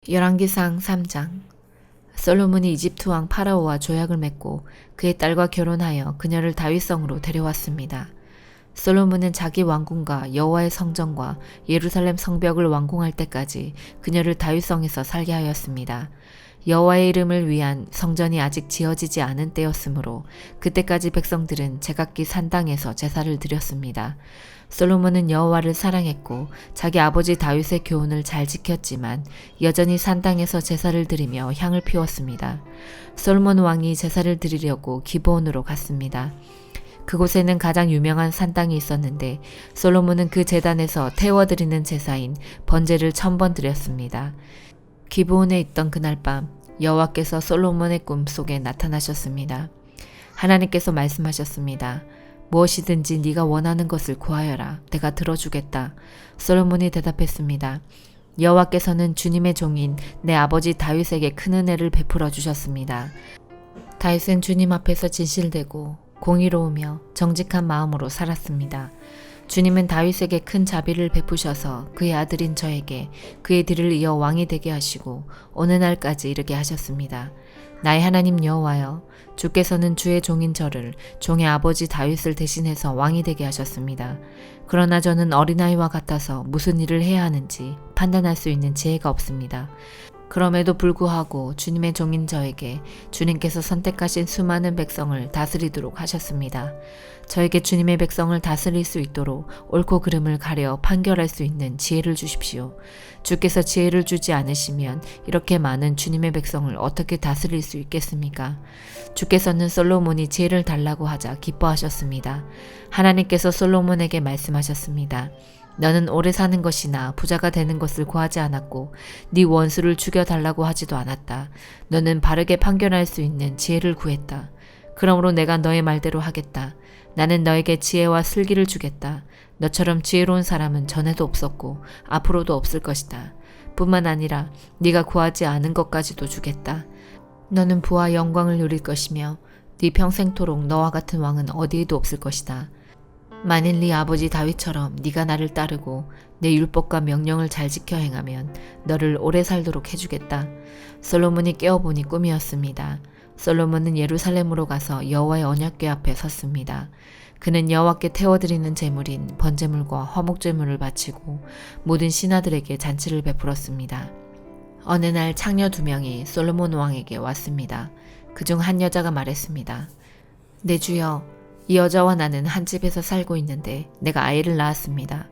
열왕기상 3장. 솔로몬이 이집트 왕 파라오와 조약을 맺고 그의 딸과 결혼하여 그녀를 다윗성으로 데려왔습니다. 솔로몬은 자기 왕궁과 여호와의 성전과 예루살렘 성벽을 완공할 때까지 그녀를 다윗성에서 살게 하였습니다. 여호와의 이름을 위한 성전이 아직 지어지지 않은 때였으므로 그때까지 백성들은 제각기 산당에서 제사를 드렸습니다. 솔로몬은 여호와를 사랑했고 자기 아버지 다윗의 교훈을 잘 지켰지만 여전히 산당에서 제사를 드리며 향을 피웠습니다. 솔로몬 왕이 제사를 드리려고 기브온으로 갔습니다. 그곳에는 가장 유명한 산당이 있었는데 솔로몬은 그 제단에서 태워드리는 제사인 번제를 1000번 드렸습니다. 기브온에 있던 그날 밤 여호와께서 솔로몬의 꿈속에 나타나셨습니다. 하나님께서 말씀하셨습니다. 무엇이든지 네가 원하는 것을 구하여라. 내가 들어주겠다. 솔로몬이 대답했습니다. 여호와께서는 주님의 종인 내 아버지 다윗에게 큰 은혜를 베풀어 주셨습니다. 다윗은 주님 앞에서 진실되고 공의로우며 정직한 마음으로 살았습니다. 주님은 다윗에게 큰 자비를 베푸셔서 그의 아들인 저에게 그의 뒤를 이어 왕이 되게 하시고 어느 날까지 이르게 하셨습니다. 나의 하나님 여호와여, 주께서는 주의 종인 저를 종의 아버지 다윗을 대신해서 왕이 되게 하셨습니다. 그러나 저는 어린아이와 같아서 무슨 일을 해야 하는지 판단할 수 있는 지혜가 없습니다. 그럼에도 불구하고 주님의 종인 저에게 주님께서 선택하신 수많은 백성을 다스리도록 하셨습니다. 저에게 주님의 백성을 다스릴 수 있도록 옳고 그름을 가려 판결할 수 있는 지혜를 주십시오. 주께서 지혜를 주지 않으시면 이렇게 많은 주님의 백성을 어떻게 다스릴 수 있겠습니까? 주께서는 솔로몬이 지혜를 달라고 하자 기뻐하셨습니다. 하나님께서 솔로몬에게 말씀하셨습니다. 너는 오래 사는 것이나 부자가 되는 것을 구하지 않았고 네 원수를 죽여달라고 하지도 않았다. 너는 바르게 판결할 수 있는 지혜를 구했다. 그러므로 내가 너의 말대로 하겠다. 나는 너에게 지혜와 슬기를 주겠다. 너처럼 지혜로운 사람은 전에도 없었고 앞으로도 없을 것이다. 뿐만 아니라 네가 구하지 않은 것까지도 주겠다. 너는 부와 영광을 누릴 것이며 네 평생토록 너와 같은 왕은 어디에도 없을 것이다. 만일 네 아버지 다윗처럼 네가 나를 따르고 내 율법과 명령을 잘 지켜 행하면 너를 오래 살도록 해주겠다. 솔로몬이 깨어보니 꿈이었습니다. 솔로몬은 예루살렘으로 가서 여호와의 언약궤 앞에 섰습니다. 그는 여호와께 태워드리는 제물인 번제물과 화목제물을 바치고 모든 신하들에게 잔치를 베풀었습니다. 어느 날 창녀 2명이 솔로몬 왕에게 왔습니다. 그중 한 여자가 말했습니다. 내 주여, 이 여자와 나는 한 집에서 살고 있는데 내가 아이를 낳았습니다.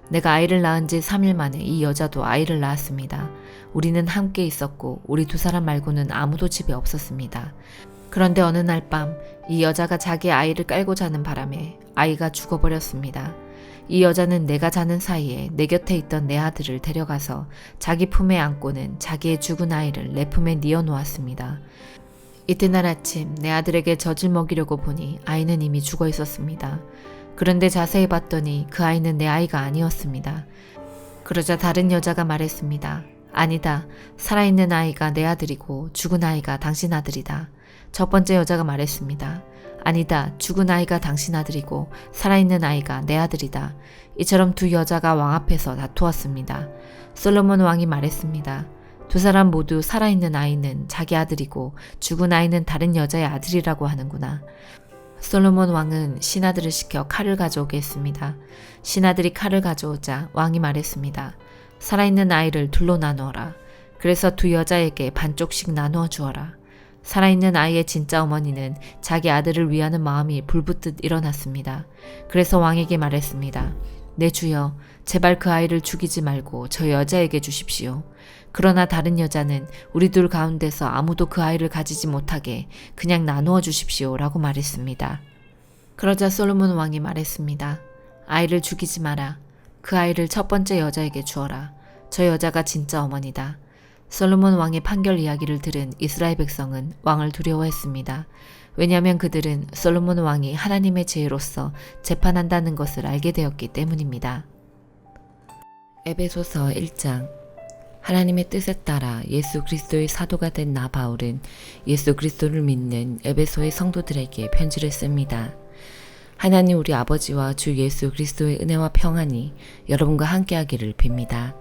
내가 아이를 낳은 지 3일 만에 이 여자도 아이를 낳았습니다. 우리는 함께 있었고 우리 2사람 말고는 아무도 집에 없었습니다. 그런데 어느 날 밤 이 여자가 자기 아이를 깔고 자는 바람에 아이가 죽어버렸습니다. 이 여자는 내가 자는 사이에 내 곁에 있던 내 아들을 데려가서 자기 품에 안고는 자기의 죽은 아이를 내 품에 뉘어 놓았습니다. 이튿날 아침 내 아들에게 젖을 먹이려고 보니 아이는 이미 죽어 있었습니다. 그런데 자세히 봤더니 그 아이는 내 아이가 아니었습니다. 그러자 다른 여자가 말했습니다. 아니다. 살아있는 아이가 내 아들이고 죽은 아이가 당신 아들이다. 첫 번째 여자가 말했습니다. 아니다. 죽은 아이가 당신 아들이고 살아있는 아이가 내 아들이다. 이처럼 2 여자가 왕 앞에서 다투었습니다. 솔로몬 왕이 말했습니다. 2사람 모두 살아있는 아이는 자기 아들이고 죽은 아이는 다른 여자의 아들이라고 하는구나. 솔로몬 왕은 신하들을 시켜 칼을 가져오게 했습니다. 신하들이 칼을 가져오자 왕이 말했습니다. 살아있는 아이를 둘로 나누어라. 그래서 2 여자에게 반쪽씩 나누어 주어라. 살아있는 아이의 진짜 어머니는 자기 아들을 위하는 마음이 불붙듯 일어났습니다. 그래서 왕에게 말했습니다. 내 주여, 제발 그 아이를 죽이지 말고 저 여자에게 주십시오. 그러나 다른 여자는 우리 둘 가운데서 아무도 그 아이를 가지지 못하게 그냥 나누어 주십시오 라고 말했습니다. 그러자 솔로몬 왕이 말했습니다. 아이를 죽이지 마라. 그 아이를 첫 번째 여자에게 주어라. 저 여자가 진짜 어머니다. 솔로몬 왕의 판결 이야기를 들은 이스라엘 백성은 왕을 두려워했습니다. 왜냐하면 그들은 솔로몬 왕이 하나님의 지혜로서 재판한다는 것을 알게 되었기 때문입니다. 에베소서 1장. 하나님의 뜻에 따라 예수 그리스도의 사도가 된 나 바울은 예수 그리스도를 믿는 에베소의 성도들에게 편지를 씁니다. 하나님 우리 아버지와 주 예수 그리스도의 은혜와 평안이 여러분과 함께하기를 빕니다.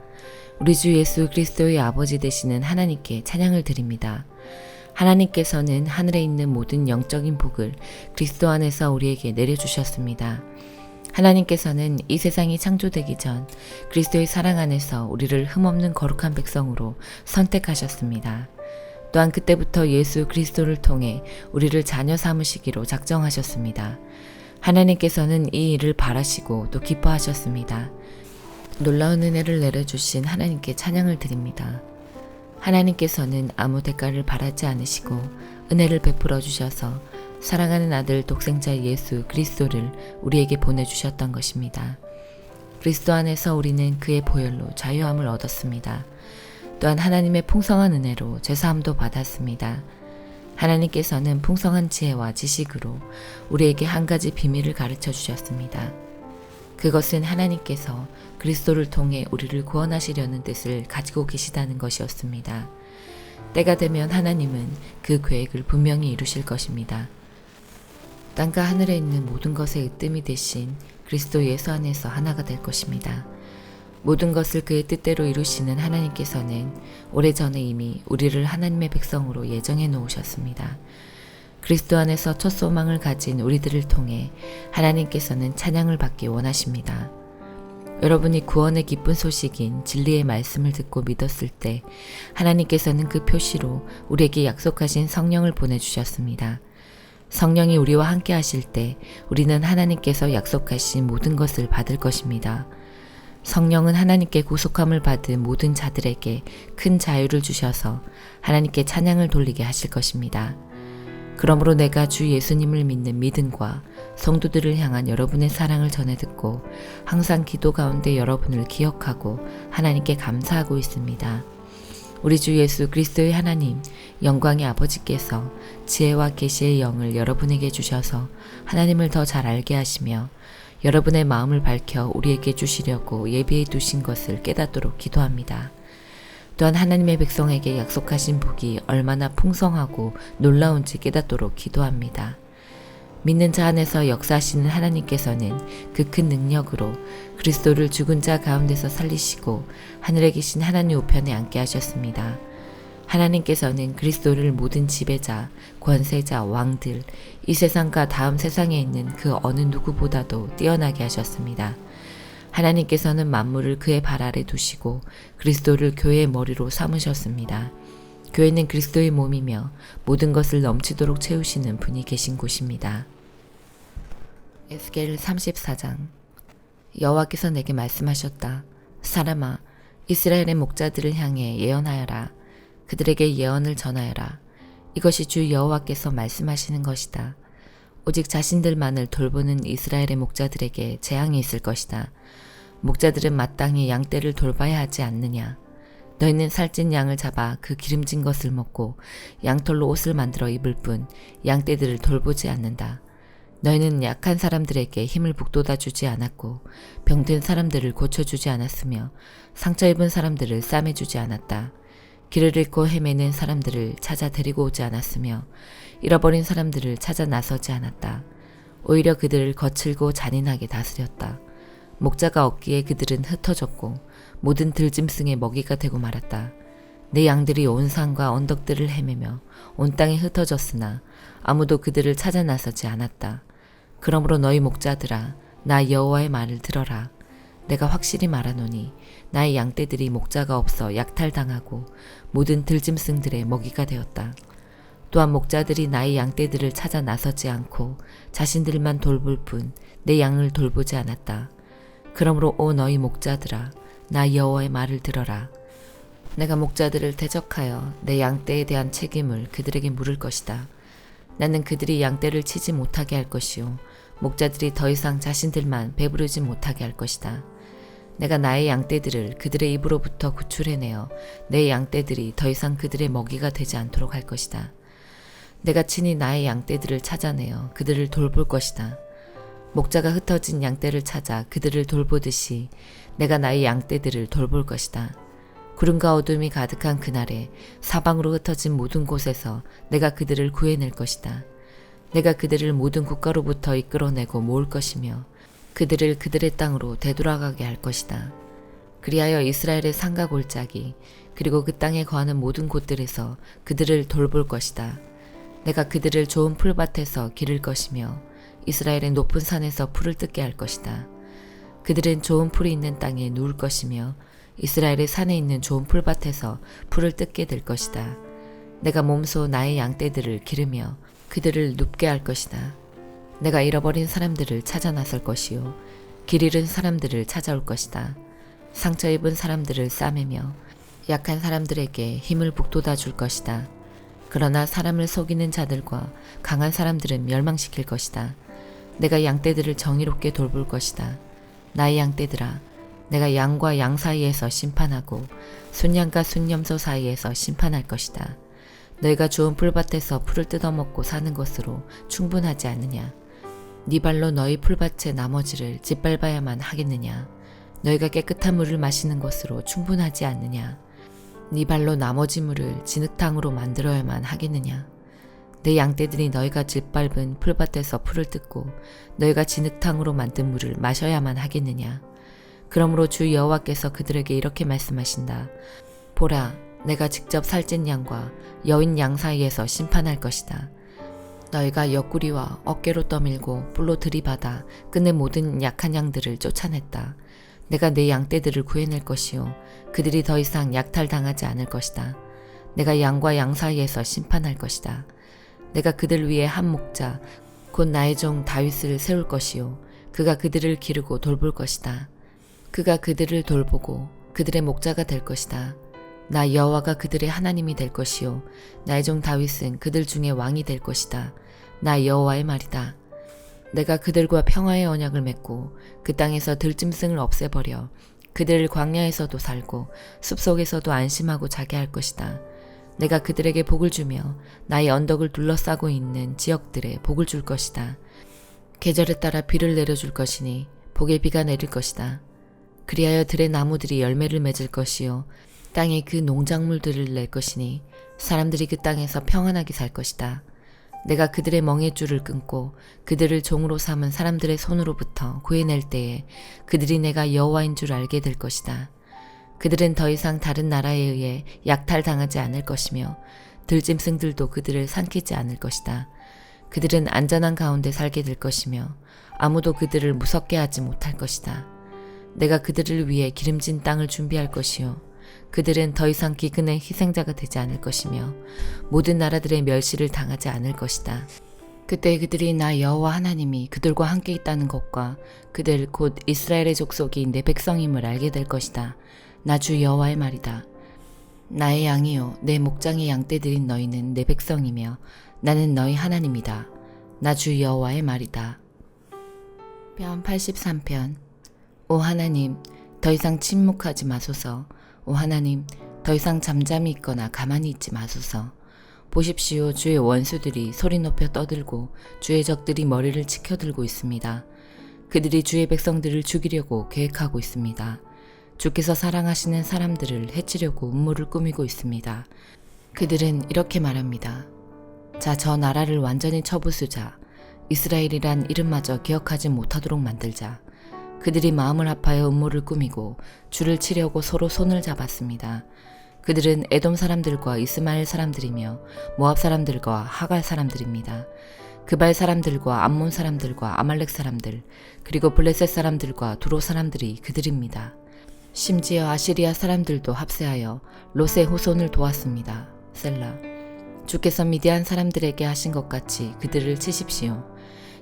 우리 주 예수 그리스도의 아버지 되시는 하나님께 찬양을 드립니다. 하나님께서는 하늘에 있는 모든 영적인 복을 그리스도 안에서 우리에게 내려주셨습니다. 하나님께서는 이 세상이 창조되기 전 그리스도의 사랑 안에서 우리를 흠없는 거룩한 백성으로 선택하셨습니다. 또한 그때부터 예수 그리스도를 통해 우리를 자녀 삼으시기로 작정하셨습니다. 하나님께서는 이 일을 바라시고 또 기뻐하셨습니다. 놀라운 은혜를 내려주신 하나님께 찬양을 드립니다. 하나님께서는 아무 대가를 바라지 않으시고 은혜를 베풀어 주셔서 사랑하는 아들 독생자 예수 그리스도를 우리에게 보내주셨던 것입니다. 그리스도 안에서 우리는 그의 보혈로 자유함을 얻었습니다. 또한 하나님의 풍성한 은혜로 제사함도 받았습니다. 하나님께서는 풍성한 지혜와 지식으로 우리에게 한 가지 비밀을 가르쳐 주셨습니다. 그것은 하나님께서 그리스도를 통해 우리를 구원하시려는 뜻을 가지고 계시다는 것이었습니다. 때가 되면 하나님은 그 계획을 분명히 이루실 것입니다. 땅과 하늘에 있는 모든 것의 으뜸이 되신 그리스도 예수 안에서 하나가 될 것입니다. 모든 것을 그의 뜻대로 이루시는 하나님께서는 오래전에 이미 우리를 하나님의 백성으로 예정해 놓으셨습니다. 그리스도 안에서 첫 소망을 가진 우리들을 통해 하나님께서는 찬양을 받기 원하십니다. 여러분이 구원의 기쁜 소식인 진리의 말씀을 듣고 믿었을 때 하나님께서는 그 표시로 우리에게 약속하신 성령을 보내주셨습니다. 성령이 우리와 함께 하실 때 우리는 하나님께서 약속하신 모든 것을 받을 것입니다. 성령은 하나님께 구속함을 받은 모든 자들에게 큰 자유를 주셔서 하나님께 찬양을 돌리게 하실 것입니다. 그러므로 내가 주 예수님을 믿는 믿음과 성도들을 향한 여러분의 사랑을 전해 듣고 항상 기도 가운데 여러분을 기억하고 하나님께 감사하고 있습니다. 우리 주 예수 그리스도의 하나님, 영광의 아버지께서 지혜와 계시의 영을 여러분에게 주셔서 하나님을 더 잘 알게 하시며 여러분의 마음을 밝혀 우리에게 주시려고 예비해 두신 것을 깨닫도록 기도합니다. 또한 하나님의 백성에게 약속하신 복이 얼마나 풍성하고 놀라운지 깨닫도록 기도합니다. 믿는 자 안에서 역사하시는 하나님께서는 그 큰 능력으로 그리스도를 죽은 자 가운데서 살리시고 하늘에 계신 하나님 우편에 앉게 하셨습니다. 하나님께서는 그리스도를 모든 지배자, 권세자, 왕들, 이 세상과 다음 세상에 있는 그 어느 누구보다도 뛰어나게 하셨습니다. 하나님께서는 만물을 그의 발 아래 두시고 그리스도를 교회의 머리로 삼으셨습니다. 교회는 그리스도의 몸이며 모든 것을 넘치도록 채우시는 분이 계신 곳입니다. 에스겔 34장. 여호와께서 내게 말씀하셨다. 사람아, 이스라엘의 목자들을 향해 예언하여라. 그들에게 예언을 전하여라. 이것이 주 여호와께서 말씀하시는 것이다. 오직 자신들만을 돌보는 이스라엘의 목자들에게 재앙이 있을 것이다. 목자들은 마땅히 양떼를 돌봐야 하지 않느냐. 너희는 살찐 양을 잡아 그 기름진 것을 먹고 양털로 옷을 만들어 입을 뿐 양떼들을 돌보지 않는다. 너희는 약한 사람들에게 힘을 북돋아 주지 않았고 병든 사람들을 고쳐주지 않았으며 상처 입은 사람들을 싸매주지 않았다. 길을 잃고 헤매는 사람들을 찾아 데리고 오지 않았으며 잃어버린 사람들을 찾아 나서지 않았다. 오히려 그들을 거칠고 잔인하게 다스렸다. 목자가 없기에 그들은 흩어졌고 모든 들짐승의 먹이가 되고 말았다. 내 양들이 온 산과 언덕들을 헤매며 온 땅에 흩어졌으나 아무도 그들을 찾아 나서지 않았다. 그러므로 너희 목자들아, 나 여호와의 말을 들어라. 내가 확실히 말하노니 나의 양떼들이 목자가 없어 약탈당하고 모든 들짐승들의 먹이가 되었다. 또한 목자들이 나의 양떼들을 찾아 나서지 않고 자신들만 돌볼 뿐 내 양을 돌보지 않았다. 그러므로 오 너희 목자들아, 나 여호와의 말을 들어라. 내가 목자들을 대적하여 내 양떼에 대한 책임을 그들에게 물을 것이다. 나는 그들이 양떼를 치지 못하게 할 것이요 목자들이 더 이상 자신들만 배부르지 못하게 할 것이다. 내가 나의 양떼들을 그들의 입으로부터 구출해내어 내 양떼들이 더 이상 그들의 먹이가 되지 않도록 할 것이다. 내가 친히 나의 양떼들을 찾아내어 그들을 돌볼 것이다. 목자가 흩어진 양떼를 찾아 그들을 돌보듯이 내가 나의 양떼들을 돌볼 것이다. 구름과 어둠이 가득한 그날에 사방으로 흩어진 모든 곳에서 내가 그들을 구해낼 것이다. 내가 그들을 모든 국가로부터 이끌어내고 모을 것이며 그들을 그들의 땅으로 되돌아가게 할 것이다. 그리하여 이스라엘의 산과 골짜기 그리고 그 땅에 거하는 모든 곳들에서 그들을 돌볼 것이다. 내가 그들을 좋은 풀밭에서 기를 것이며 이스라엘의 높은 산에서 풀을 뜯게 할 것이다. 그들은 좋은 풀이 있는 땅에 누울 것이며 이스라엘의 산에 있는 좋은 풀밭에서 풀을 뜯게 될 것이다. 내가 몸소 나의 양떼들을 기르며 그들을 눕게 할 것이다. 내가 잃어버린 사람들을 찾아 나설 것이요 길 잃은 사람들을 찾아올 것이다. 상처 입은 사람들을 싸매며 약한 사람들에게 힘을 북돋아 줄 것이다. 그러나 사람을 속이는 자들과 강한 사람들은 멸망시킬 것이다. 내가 양떼들을 정의롭게 돌볼 것이다. 나의 양떼들아, 내가 양과 양 사이에서 심판하고 순양과 순염소 사이에서 심판할 것이다. 너희가 좋은 풀밭에서 풀을 뜯어먹고 사는 것으로 충분하지 않느냐? 네 발로 너희 풀밭의 나머지를 짓밟아야만 하겠느냐? 너희가 깨끗한 물을 마시는 것으로 충분하지 않느냐? 네 발로 나머지 물을 진흙탕으로 만들어야만 하겠느냐? 내 양떼들이 너희가 짓밟은 풀밭에서 풀을 뜯고 너희가 진흙탕으로 만든 물을 마셔야만 하겠느냐? 그러므로 주 여호와께서 그들에게 이렇게 말씀하신다. 보라, 내가 직접 살찐 양과 여인 양 사이에서 심판할 것이다. 너희가 옆구리와 어깨로 떠밀고 뿔로 들이받아 끝내 모든 약한 양들을 쫓아냈다. 내가 내 양떼들을 구해낼 것이요 그들이 더 이상 약탈당하지 않을 것이다. 내가 양과 양 사이에서 심판할 것이다. 내가 그들 위에 한 목자 곧 나의 종 다윗을 세울 것이요 그가 그들을 기르고 돌볼 것이다. 그가 그들을 돌보고 그들의 목자가 될 것이다. 나 여호와가 그들의 하나님이 될 것이요 나의 종 다윗은 그들 중에 왕이 될 것이다. 나 여호와의 말이다. 내가 그들과 평화의 언약을 맺고 그 땅에서 들짐승을 없애버려 그들을 광야에서도 살고 숲속에서도 안심하고 자게 할 것이다. 내가 그들에게 복을 주며 나의 언덕을 둘러싸고 있는 지역들에 복을 줄 것이다. 계절에 따라 비를 내려줄 것이니 복의 비가 내릴 것이다. 그리하여 들의 나무들이 열매를 맺을 것이요 땅에 그 농작물들을 낼 것이니 사람들이 그 땅에서 평안하게 살 것이다. 내가 그들의 멍에줄을 끊고 그들을 종으로 삼은 사람들의 손으로부터 구해낼 때에 그들이 내가 여호와인 줄 알게 될 것이다. 그들은 더 이상 다른 나라에 의해 약탈당하지 않을 것이며 들짐승들도 그들을 삼키지 않을 것이다. 그들은 안전한 가운데 살게 될 것이며 아무도 그들을 무섭게 하지 못할 것이다. 내가 그들을 위해 기름진 땅을 준비할 것이요 그들은 더 이상 기근의 희생자가 되지 않을 것이며 모든 나라들의 멸시를 당하지 않을 것이다. 그때 그들이 나 여호와 하나님이 그들과 함께 있다는 것과 그들 곧 이스라엘의 족속이 내 백성임을 알게 될 것이다. 나 주 여호와의 말이다. 나의 양이요 내 목장의 양떼들인 너희는 내 백성이며 나는 너희 하나님이다. 나 주 여호와의 말이다. 편 83편. 오 하나님, 더 이상 침묵하지 마소서. 오 하나님, 더 이상 잠잠히 있거나 가만히 있지 마소서. 보십시오, 주의 원수들이 소리 높여 떠들고 주의 적들이 머리를 치켜들고 있습니다. 그들이 주의 백성들을 죽이려고 계획하고 있습니다. 주께서 사랑하시는 사람들을 해치려고 음모를 꾸미고 있습니다. 그들은 이렇게 말합니다. 자, 저 나라를 완전히 쳐부수자. 이스라엘이란 이름마저 기억하지 못하도록 만들자. 그들이 마음을 합하여 음모를 꾸미고 주를 치려고 서로 손을 잡았습니다. 그들은 에돔 사람들과 이스마엘 사람들이며 모압 사람들과 하갈 사람들입니다. 그발 사람들과 암몬 사람들과 아말렉 사람들 그리고 블레셋 사람들과 두로 사람들이 그들입니다. 심지어 아시리아 사람들도 합세하여 롯의 후손을 도왔습니다. 셀라. 주께서 미디안 사람들에게 하신 것 같이 그들을 치십시오.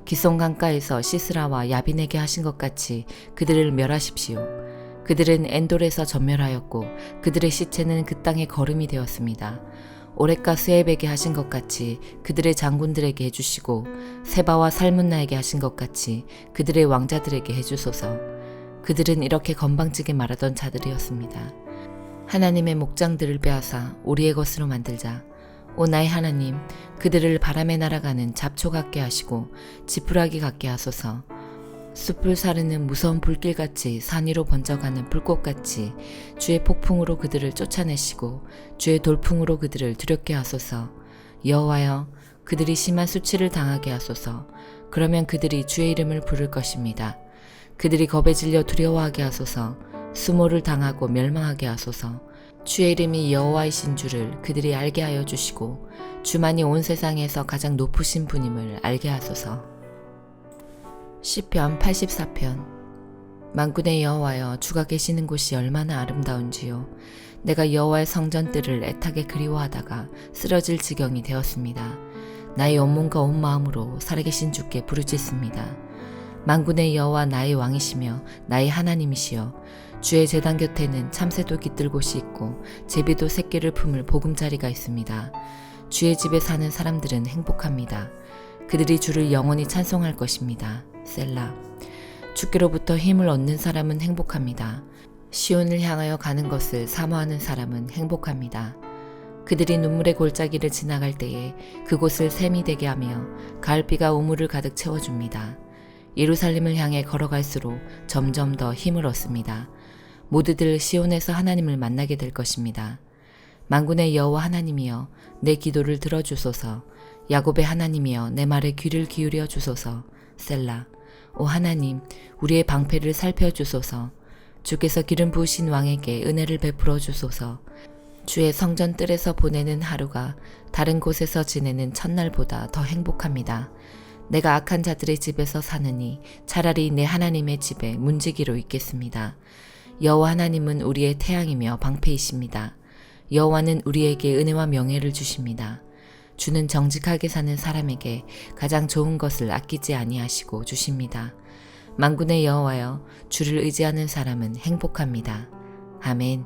기슭 강가에서 시스라와 야빈에게 하신 것 같이 그들을 멸하십시오. 그들은 엔돌에서 전멸하였고 그들의 시체는 그 땅의 거름이 되었습니다. 오렉과 스앱에게 하신 것 같이 그들의 장군들에게 해주시고 세바와 살문나에게 하신 것 같이 그들의 왕자들에게 해주소서. 그들은 이렇게 건방지게 말하던 자들이었습니다. 하나님의 목장들을 빼앗아 우리의 것으로 만들자. 오 나의 하나님, 그들을 바람에 날아가는 잡초 같게 하시고 지푸라기 같게 하소서. 숲을 사르는 무서운 불길같이 산 위로 번져가는 불꽃같이 주의 폭풍으로 그들을 쫓아내시고 주의 돌풍으로 그들을 두렵게 하소서. 여호와여, 그들이 심한 수치를 당하게 하소서. 그러면 그들이 주의 이름을 부를 것입니다. 그들이 겁에 질려 두려워하게 하소서. 수모를 당하고 멸망하게 하소서. 주의 이름이 여호와이신 줄을 그들이 알게 하여 주시고 주만이 온 세상에서 가장 높으신 분임을 알게 하소서. 시편 84편. 만군의 여호와여, 주가 계시는 곳이 얼마나 아름다운지요. 내가 여호와의 성전들을 애타게 그리워하다가 쓰러질 지경이 되었습니다. 나의 온몸과 온 마음으로 살아계신 주께 부르짖습니다. 만군의 여호와 나의 왕이시며 나의 하나님이시여, 주의 제단 곁에는 참새도 깃들 곳이 있고 제비도 새끼를 품을 보금자리가 있습니다. 주의 집에 사는 사람들은 행복합니다. 그들이 주를 영원히 찬송할 것입니다. 셀라. 주께로부터 힘을 얻는 사람은 행복합니다. 시온을 향하여 가는 것을 사모하는 사람은 행복합니다. 그들이 눈물의 골짜기를 지나갈 때에 그곳을 샘이 되게 하며 가을비가 우물을 가득 채워줍니다. 예루살렘을 향해 걸어갈수록 점점 더 힘을 얻습니다. 모두들 시온에서 하나님을 만나게 될 것입니다. 만군의 여호와 하나님이여, 내 기도를 들어주소서. 야곱의 하나님이여, 내 말에 귀를 기울여 주소서. 셀라. 오 하나님, 우리의 방패를 살펴주소서. 주께서 기름 부으신 왕에게 은혜를 베풀어 주소서. 주의 성전 뜰에서 보내는 하루가 다른 곳에서 지내는 첫날보다 더 행복합니다. 내가 악한 자들의 집에서 사느니 차라리 내 하나님의 집에 문지기로 있겠습니다. 여호와 하나님은 우리의 태양이며 방패이십니다. 여호와는 우리에게 은혜와 명예를 주십니다. 주는 정직하게 사는 사람에게 가장 좋은 것을 아끼지 아니하시고 주십니다. 만군의 여호와여, 주를 의지하는 사람은 행복합니다. 아멘.